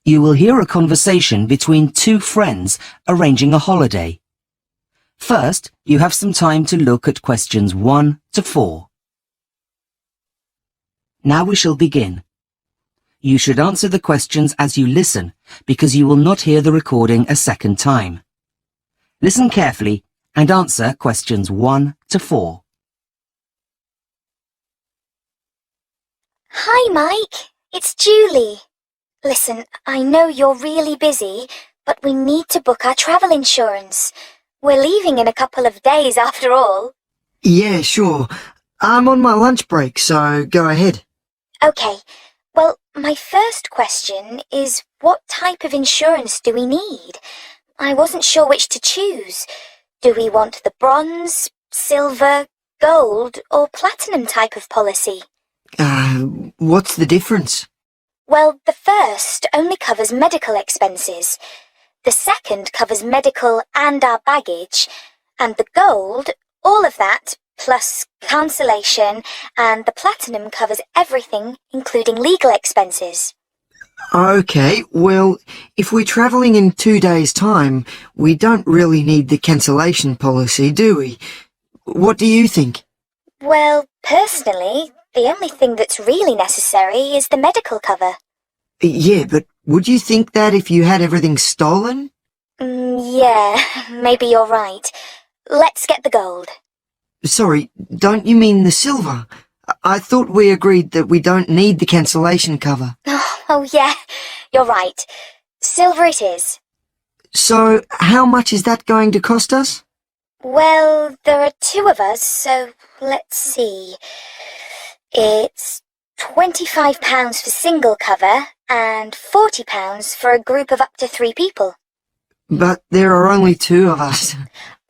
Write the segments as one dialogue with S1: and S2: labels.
S1: You will hear a conversation between two friends arranging a holiday. First, you have some time to look at questions 1 to 4. Now we shall begin. You should answer the questions as you listen, because you will not hear the recording a second time. Listen carefully and answer questions 1 to 4.
S2: Hi, Mike. It's Julie. Listen, I know you're really busy, but we need to book our travel insurance. We're leaving in a couple of days after all.
S3: Yeah, sure. I'm on my lunch break, so go ahead.
S2: Okay. Well, my first question is, what type of insurance do we need? I wasn't sure which to choose. Do we want the bronze, silver, gold, or platinum type of policy?
S3: What's the difference?
S2: Well, the first only covers medical expenses. The second covers medical and our baggage. And the gold, all of that, plus cancellation, and the platinum covers everything, including legal expenses.
S3: Okay, well, if we're travelling in 2 days' time, we don't really need the cancellation policy, do we? What do you think?
S2: Well, personally, the only thing that's really necessary is the medical cover.
S3: Yeah, but would you think that if you had everything stolen?
S2: Yeah, maybe you're right. Let's get the gold.
S3: Sorry, don't you mean the silver? I thought we agreed that we don't need the cancellation cover.
S2: Oh yeah, you're right. Silver it is.
S3: So, how much is that going to cost us?
S2: Well, there are 2 of us, so let's see. It's £25 for single cover and £40 for a group of up to 3 people.
S3: But there are only 2 of us.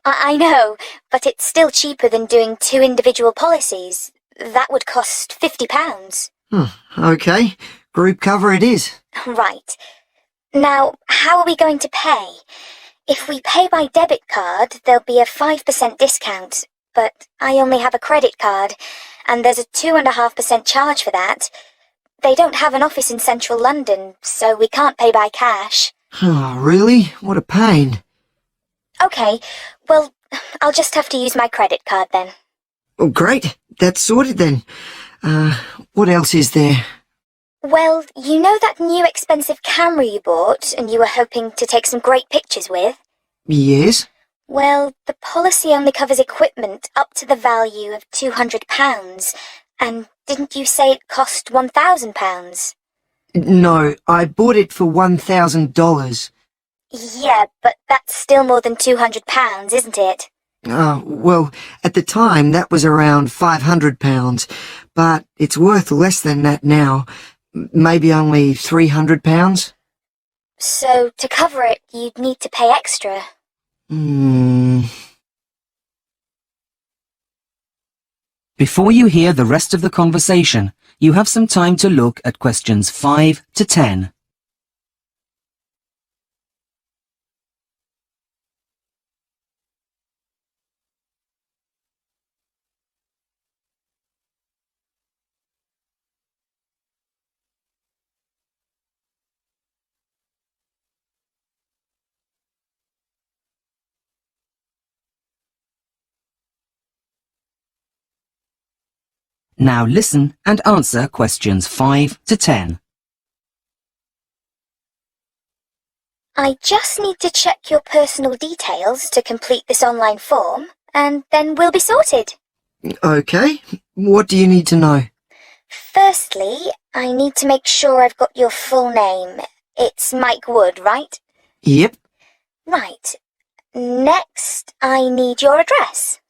S2: I know, but it's still cheaper than doing 2 individual policies. That would cost £50.
S3: Okay, group cover it is.
S2: Right. Now, how are we going to pay? If we pay by debit card, there'll be a 5% discount, but I only have a credit card, and there's a 2.5% charge for that. They don't have an office in central London, so we can't pay by cash.
S3: Oh, really? What a pain.
S2: Okay, well, I'll just have to use my credit card then.
S3: Oh, great. That's sorted then. What else is there?
S2: Well, you know that new expensive camera you bought and you were hoping to take some great pictures with?
S3: Yes?
S2: Well, the policy only covers equipment up to the value of £200, and didn't you say it cost £1,000?
S3: No, I bought it for $1,000.
S2: Yeah, but that's still more than £200, isn't it?
S3: Well, at the time that was around £500, but it's worth less than that now. Maybe only £300.
S2: So, to cover it, you'd need to pay extra.
S1: Before you hear the rest of the conversation, you have some time to look at questions 5 to 10. Now listen and answer questions 5 to 10.
S2: I just need to check your personal details to complete this online form, and then we'll be sorted.
S3: Okay, what do you need to know?
S2: Firstly, I need to make sure I've got your full name. It's Mike Wood, right?
S3: Yep.
S2: Right. Next, I need your address.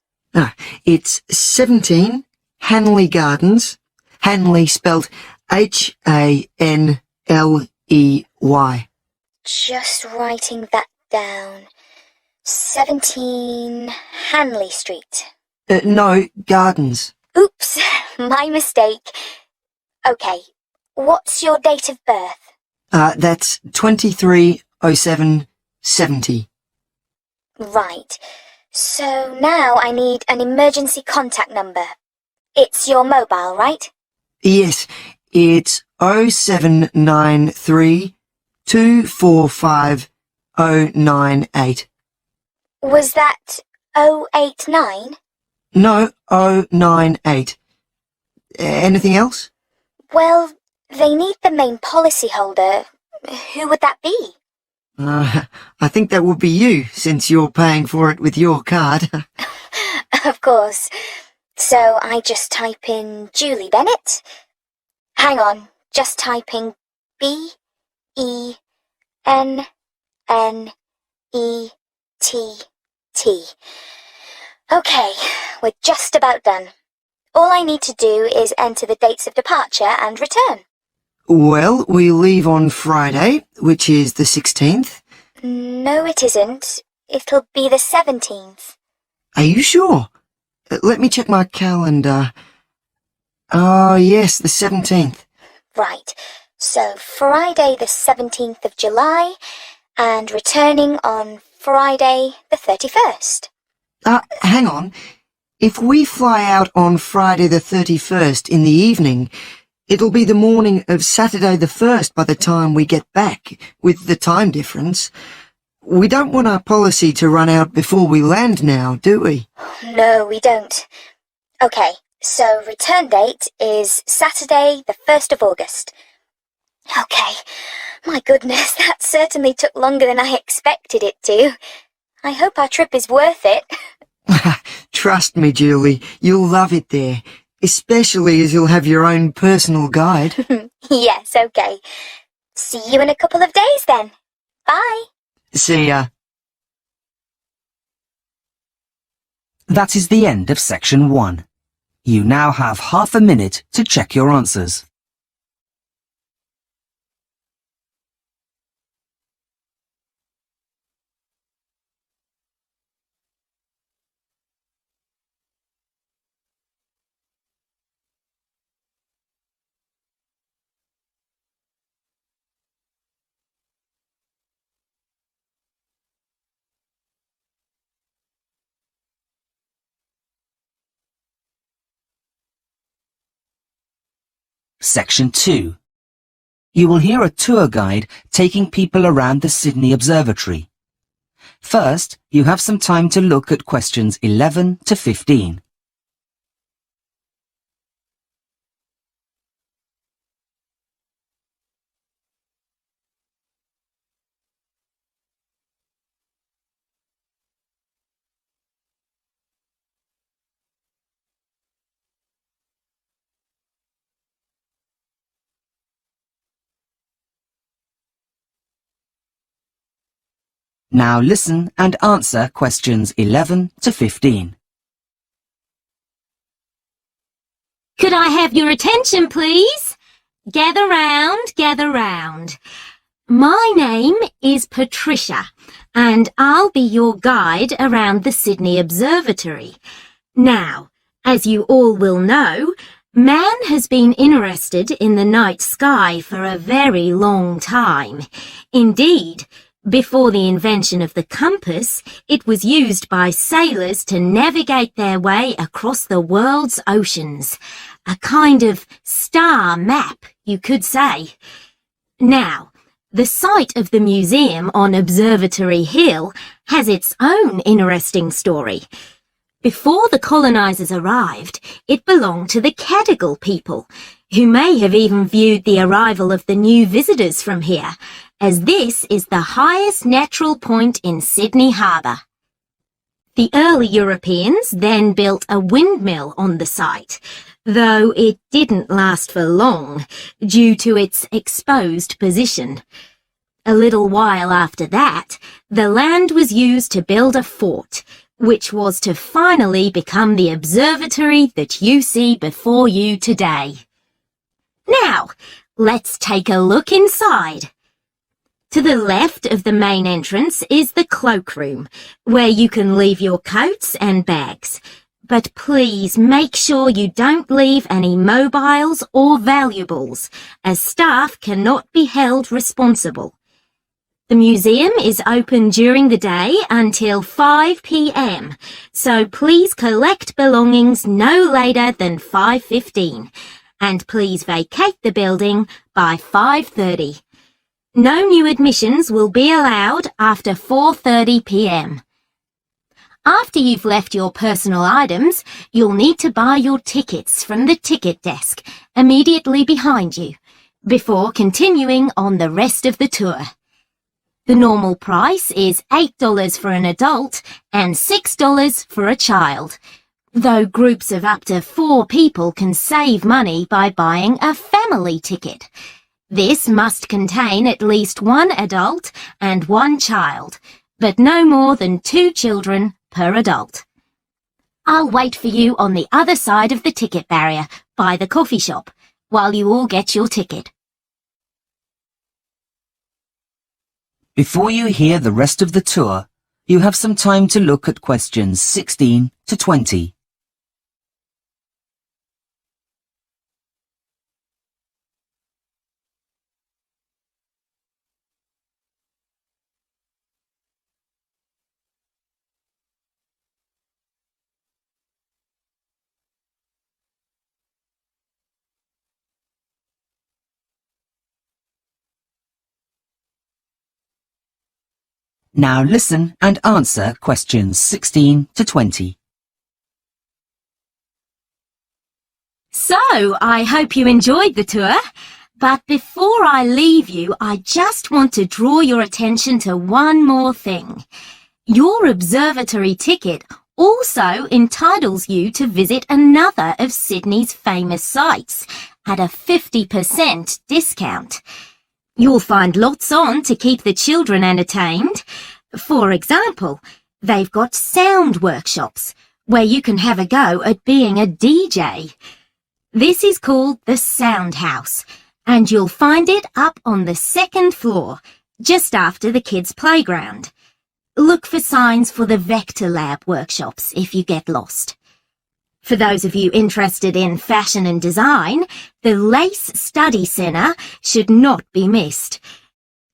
S3: It's 17 Hanley Gardens. Hanley spelled Hanley.
S2: Just writing that down. 17 Hanley Street.
S3: No, Gardens.
S2: Oops, my mistake. Okay, what's your date of birth?
S3: That's 23/07/70.
S2: Right. So now I need an emergency contact number. It's your mobile, right?
S3: Yes, it's 0793 245098.
S2: Was that 089?
S3: No, 098. Anything else?
S2: Well, they need the main policyholder. Who would that be?
S3: I think that would be you, since you're paying for it with your card.
S2: Of course. So I just type in Julie Bennett. Hang on, just typing BENNETT. Okay, we're just about done. All I need to do is enter the dates of departure and return.
S3: Well, we leave on Friday, which is the 16th.
S2: No, it isn't. It'll be the 17th.
S3: Are you sure? Let me check my calendar. Oh, yes, the 17th.
S2: Right, so Friday the 17th of July and returning on Friday the 31st.
S3: Hang on. If we fly out on Friday the 31st in the evening, it'll be the morning of Saturday the 1st by the time we get back, with the time difference. We don't want our policy to run out before we land now, do we?
S2: No, we don't. Okay, so return date is Saturday the 1st of August. Okay, my goodness, that certainly took longer than I expected it to. I hope our trip is worth it.
S3: Trust me, Julie, you'll love it there, especially as you'll have your own personal guide.
S2: Yes, okay. See you in a couple of days then. Bye.
S3: See ya.
S1: That is the end of section 1. You now have half a minute to check your answers. Section 2. You will hear a tour guide taking people around the Sydney Observatory. First, you have some time to look at questions 11 to 15. Now listen and answer questions 11 to 15.
S4: Could I have your attention, please? Gather round, gather round. My name is Patricia, and I'll be your guide around the Sydney Observatory. Now, as you all will know, man has been interested in the night sky for a very long time. Indeed, before the invention of the compass, it was used by sailors to navigate their way across the world's oceans. A kind of star map, you could say. Now, the site of the museum on Observatory Hill has its own interesting story. Before the colonisers arrived, it belonged to the Cadigal people, who may have even viewed the arrival of the new visitors from here, as this is the highest natural point in Sydney Harbour. The early Europeans then built a windmill on the site, though it didn't last for long due to its exposed position. A little while after that, the land was used to build a fort, which was to finally become the observatory that you see before you today. Now, let's take a look inside. To the left of the main entrance is the cloakroom, where you can leave your coats and bags. But please make sure you don't leave any mobiles or valuables, as staff cannot be held responsible. The museum is open during the day until 5 p.m, so please collect belongings no later than 5:15, and please vacate the building by 5:30. No new admissions will be allowed after 4:30 p.m. After you've left your personal items, you'll need to buy your tickets from the ticket desk immediately behind you, before continuing on the rest of the tour. The normal price is $8 for an adult and $6 for a child, though groups of up to 4 people can save money by buying a family ticket. This must contain at least 1 adult and 1 child, but no more than 2 children per adult. I'll wait for you on the other side of the ticket barrier by the coffee shop while you all get your ticket.
S1: Before you hear the rest of the tour, you have some time to look at questions 16 to 20. Now listen and answer questions 16 to 20.
S4: So, I hope you enjoyed the tour, but before I leave you, I just want to draw your attention to one more thing. Your observatory ticket also entitles you to visit another of Sydney's famous sites at a 50% discount. You'll find lots on to keep the children entertained. For example, they've got sound workshops where you can have a go at being a DJ. This is called the Sound House, and you'll find it up on the 2nd floor, just after the kids' playground. Look for signs for the Vector Lab workshops if you get lost. For those of you interested in fashion and design, the Lace Study Centre should not be missed.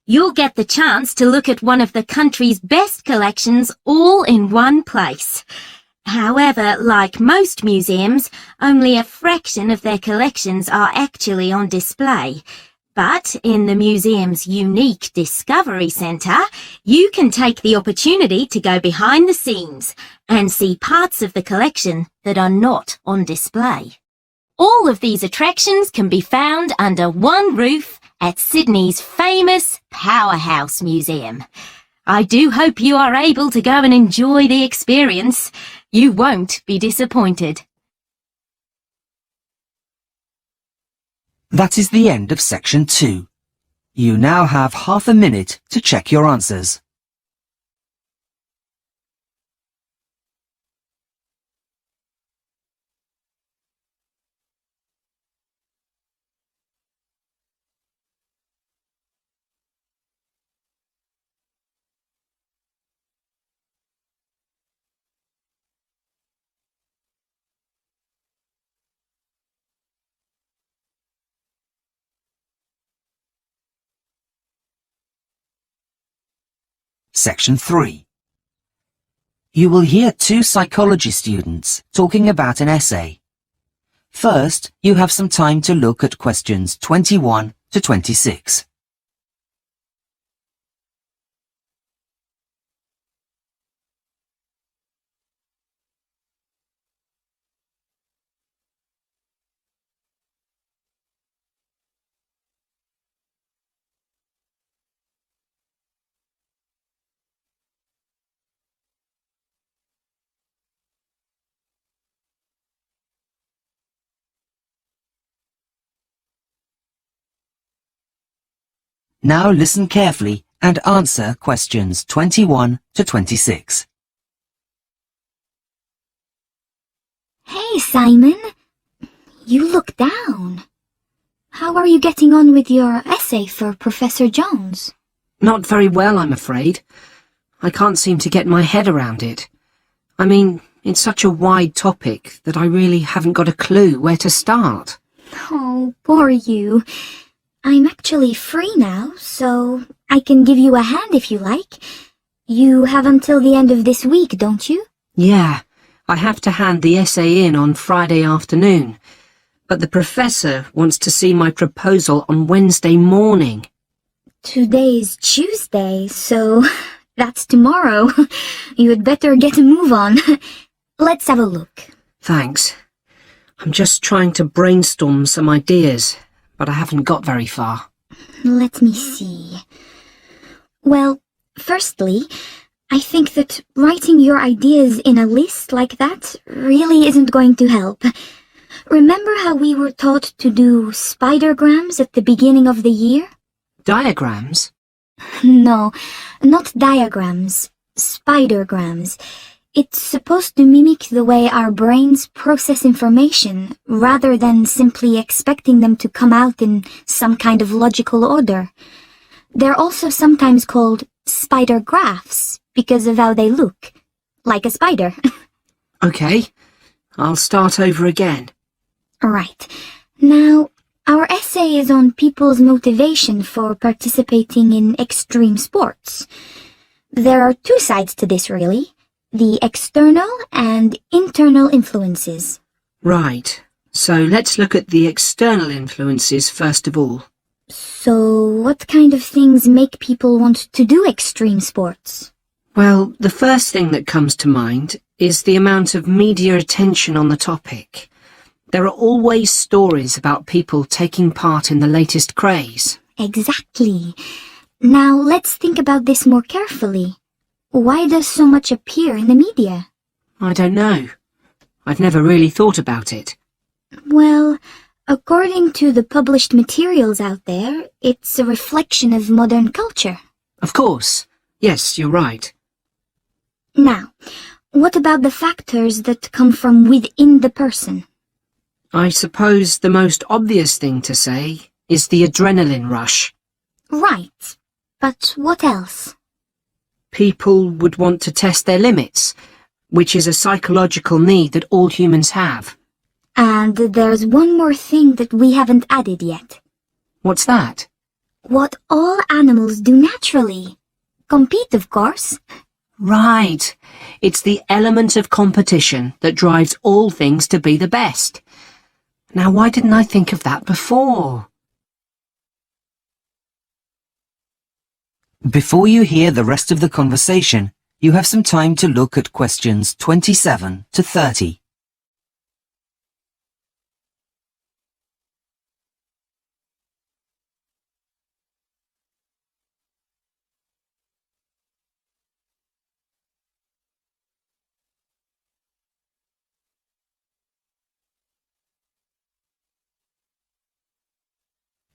S4: You'll get the chance to look at one of the country's best collections all in one place. However, like most museums, only a fraction of their collections are actually on display. But in the museum's unique Discovery Centre, you can take the opportunity to go behind the scenes and see parts of the collection that are not on display. All of these attractions can be found under one roof at Sydney's famous Powerhouse Museum. I do hope you are able to go and enjoy the experience. You won't be disappointed.
S1: That is the end of section 2. You now have half a minute to check your answers. Section 3. You will hear 2 psychology students talking about an essay. First, you have some time to look at questions 21 to 26. Now listen carefully and answer questions 21 to 26.
S2: Hey, Simon. You look down. How are you getting on with your essay for Professor Jones?
S5: Not very well, I'm afraid. I can't seem to get my head around it. I mean, it's such a wide topic that I really haven't got a clue where to start.
S2: Oh, poor you. I'm actually free now, so I can give you a hand if you like. You have until the end of this week, don't you?
S5: Yeah, I have to hand the essay in on Friday afternoon, but the professor wants to see my proposal on Wednesday morning.
S2: Today is Tuesday, so that's tomorrow. You had better get a move on. Let's have a look.
S5: Thanks. I'm just trying to brainstorm some ideas, but I haven't got very far.
S2: Let me see. Well, firstly, I think that writing your ideas in a list like that really isn't going to help. Remember how we were taught to do spidergrams at the beginning of the year?
S5: Diagrams?
S2: No, not diagrams. Spidergrams. It's supposed to mimic the way our brains process information, rather than simply expecting them to come out in some kind of logical order. They're also sometimes called spider graphs, because of how they look. Like a spider.
S5: Okay, I'll start over again.
S2: Right. Now, our essay is on people's motivation for participating in extreme sports. There are two sides to this, really. The external and internal influences.
S5: Right, so let's look at the external influences first of all.
S2: So, what kind of things make people want to do extreme sports?
S5: Well, the first thing that comes to mind is the amount of media attention on the topic. There are always stories about people taking part in the latest craze.
S2: Exactly. Now, let's think about this more carefully. Why does so much appear in the media?
S5: I don't know. I've never really thought about it.
S2: Well, according to the published materials out there, it's a reflection of modern culture.
S5: Of course. Yes, you're right.
S2: Now, what about the factors that come from within the person?
S5: I suppose the most obvious thing to say is the adrenaline rush.
S2: Right. But what else?
S5: People would want to test their limits, which is a psychological need that all humans have.
S2: And there's one more thing that we haven't added yet.
S5: What's that?
S2: What all animals do naturally. Compete, of course.
S5: Right. It's the element of competition that drives all things to be the best. Now, why didn't I think of that before?
S1: Before you hear the rest of the conversation, you have some time to look at questions 27 to 30.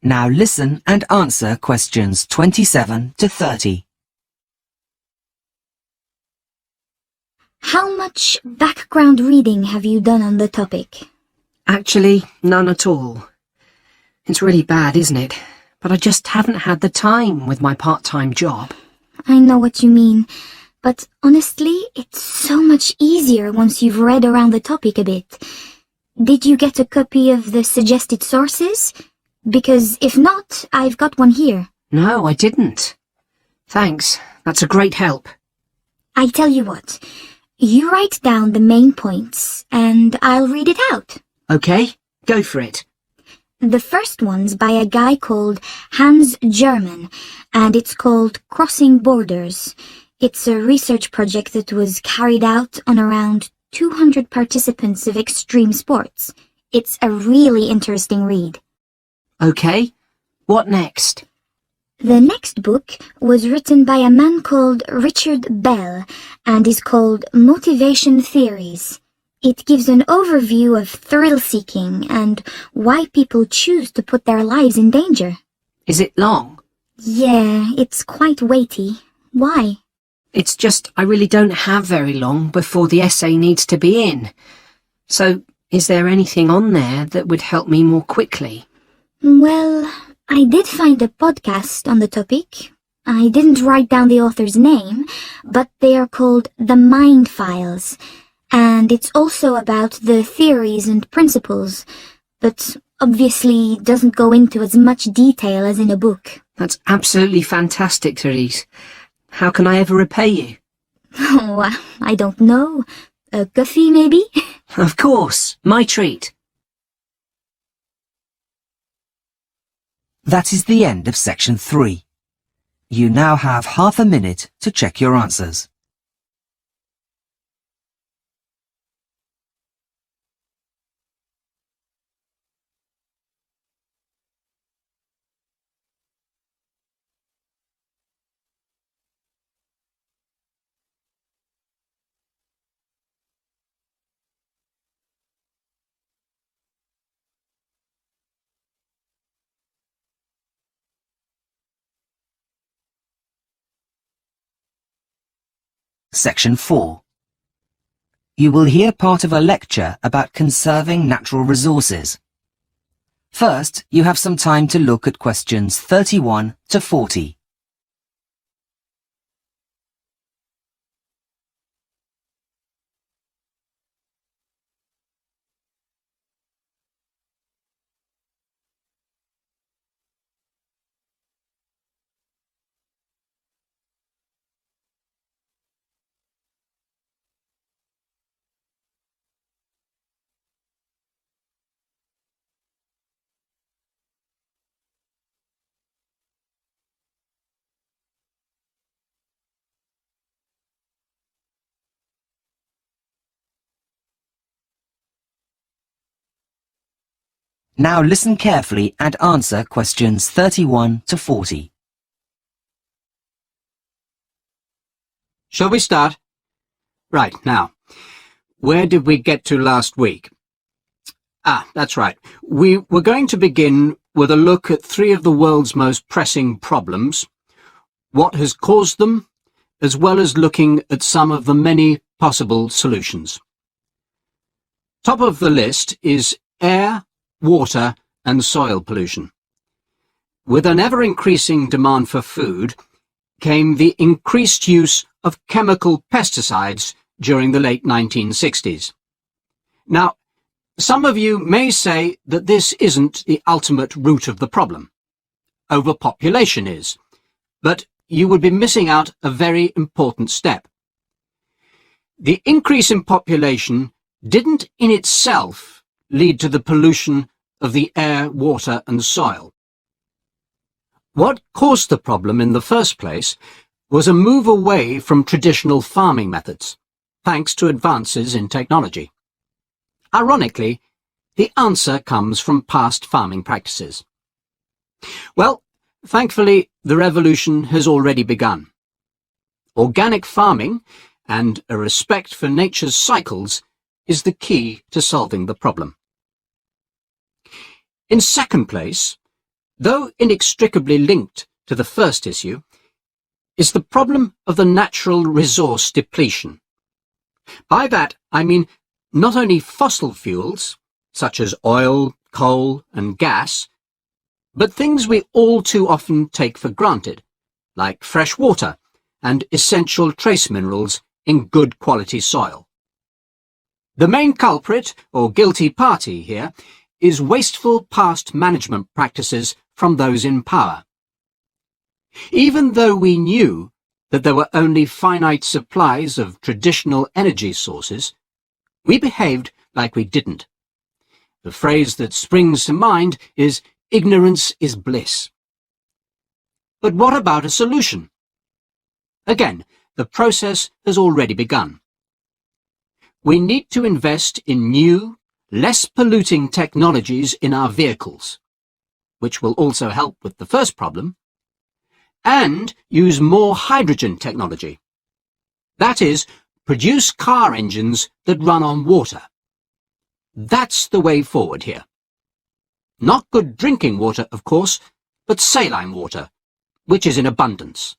S1: Now listen and answer questions 27 to 30.
S2: How much background reading have you done on the topic?
S5: Actually, none at all. It's really bad, isn't it? But I just haven't had the time with my part-time job.
S2: I know what you mean, but honestly, it's so much easier once you've read around the topic a bit. Did you get a copy of the suggested sources? Because if not, I've got one here.
S5: No, I didn't. Thanks. That's a great help.
S2: I tell you what, you write down the main points, and I'll read it out.
S5: Okay, go for it.
S2: The first one's by a guy called Hans German, and it's called Crossing Borders. It's a research project that was carried out on around 200 participants of extreme sports. It's a really interesting read.
S5: Okay, what next?
S2: The next book was written by a man called Richard Bell and is called Motivation Theories. It gives an overview of thrill-seeking and why people choose to put their lives in danger.
S5: Is it long?
S2: Yeah, it's quite weighty. Why?
S5: It's just I really don't have very long before the essay needs to be in. So, is there anything on there that would help me more quickly?
S2: Well, I did find a podcast on the topic. I didn't write down the author's name, but they are called The Mind Files, and it's also about the theories and principles, but obviously doesn't go into as much detail as in a book.
S5: That's absolutely fantastic, Therese. How can I ever repay you?
S2: Oh, I don't know. A coffee, maybe?
S5: Of course, my treat.
S1: That is the end of section 3. You now have half a minute to check your answers. Section 4. You will hear part of a lecture about conserving natural resources. First, you have some time to look at questions 31 to 40. Now listen carefully and answer questions 31 to 40.
S6: Shall we start? Right, now, where did we get to last week? That's right. We were going to begin with a look at 3 of the world's most pressing problems, what has caused them, as well as looking at some of the many possible solutions. Top of the list is air, water and soil pollution. With an ever-increasing demand for food came the increased use of chemical pesticides during the late 1960s. Now, some of you may say that this isn't the ultimate root of the problem. Overpopulation is, but you would be missing out a very important step. The increase in population didn't in itself lead to the pollution of the air, water and soil. What caused the problem in the first place was a move away from traditional farming methods, thanks to advances in technology. Ironically, the answer comes from past farming practices. Well, thankfully, the revolution has already begun. Organic farming and a respect for nature's cycles is the key to solving the problem. In second place, though inextricably linked to the first issue, is the problem of the natural resource depletion. By that, I mean not only fossil fuels, such as oil, coal and gas, but things we all too often take for granted, like fresh water and essential trace minerals in good quality soil. The main culprit, or guilty party here, is wasteful past management practices from those in power. Even though we knew that there were only finite supplies of traditional energy sources, we behaved like we didn't. The phrase that springs to mind is "ignorance is bliss." But what about a solution? Again, the process has already begun. We need to invest in new, less polluting technologies in our vehicles, which will also help with the first problem, and use more hydrogen technology. That is, produce car engines that run on water. That's the way forward here. Not good drinking water, of course, but saline water, which is in abundance.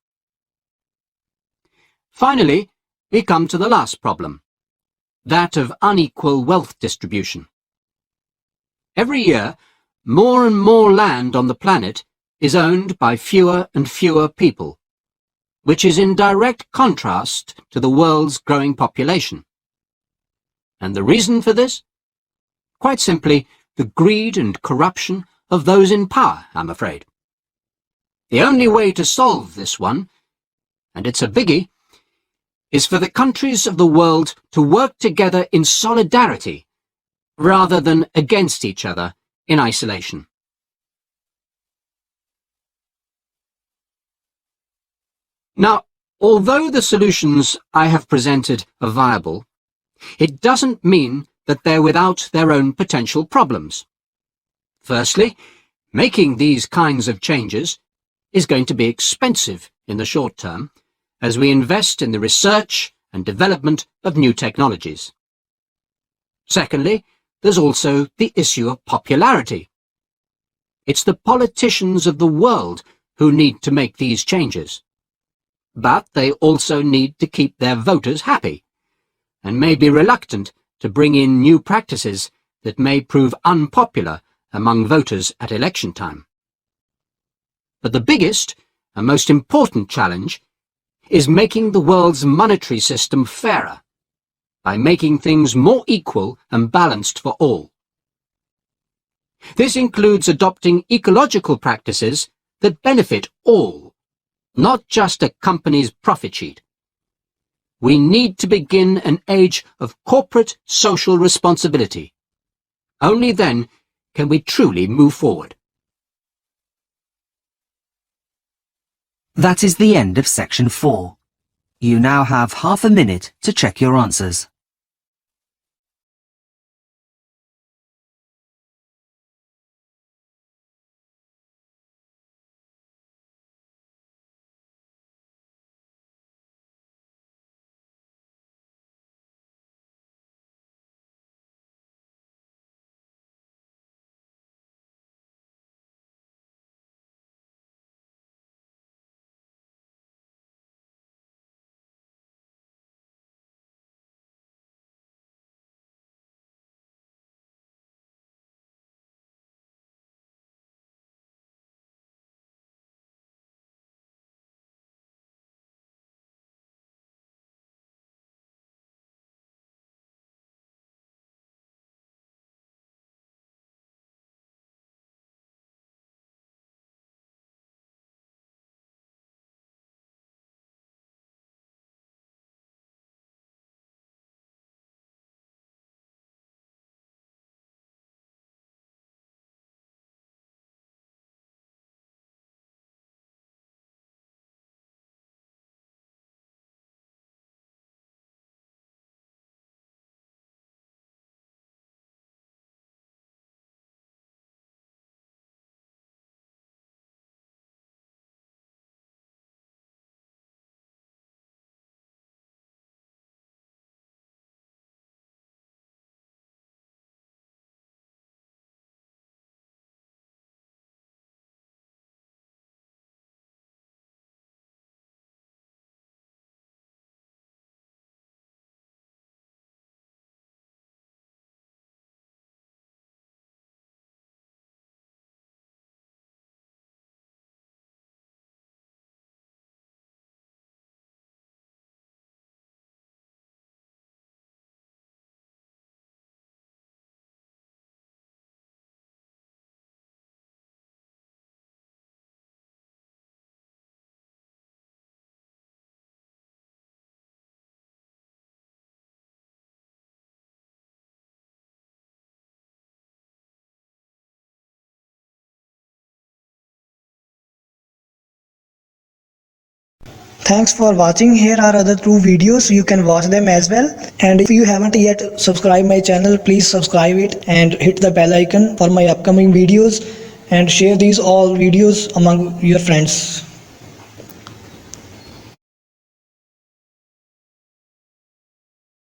S6: Finally, we come to the last problem, that of unequal wealth distribution. Every year, more and more land on the planet is owned by fewer and fewer people, which is in direct contrast to the world's growing population. And the reason for this? Quite simply, the greed and corruption of those in power, I'm afraid. The only way to solve this one, and it's a biggie, is for the countries of the world to work together in solidarity rather than against each other in isolation. Now, although the solutions I have presented are viable, it doesn't mean that they're without their own potential problems. Firstly, making these kinds of changes is going to be expensive in the short term as we invest in the research and development of new technologies. Secondly, there's also the issue of popularity. It's the politicians of the world who need to make these changes. But they also need to keep their voters happy, and may be reluctant to bring in new practices that may prove unpopular among voters at election time. But the biggest and most important challenge is making the world's monetary system fairer, by making things more equal and balanced for all. This includes adopting ecological practices that benefit all, not just a company's profit sheet. We need to begin an age of corporate social responsibility. Only then can we truly move forward.
S1: That is the end of section 4. You now have half a minute to check your answers.
S7: Thanks for watching. Here are other 2 videos, you can watch them as well. And if you haven't yet subscribed my channel, please subscribe it and hit the bell icon for my upcoming videos, and share these all videos among your friends.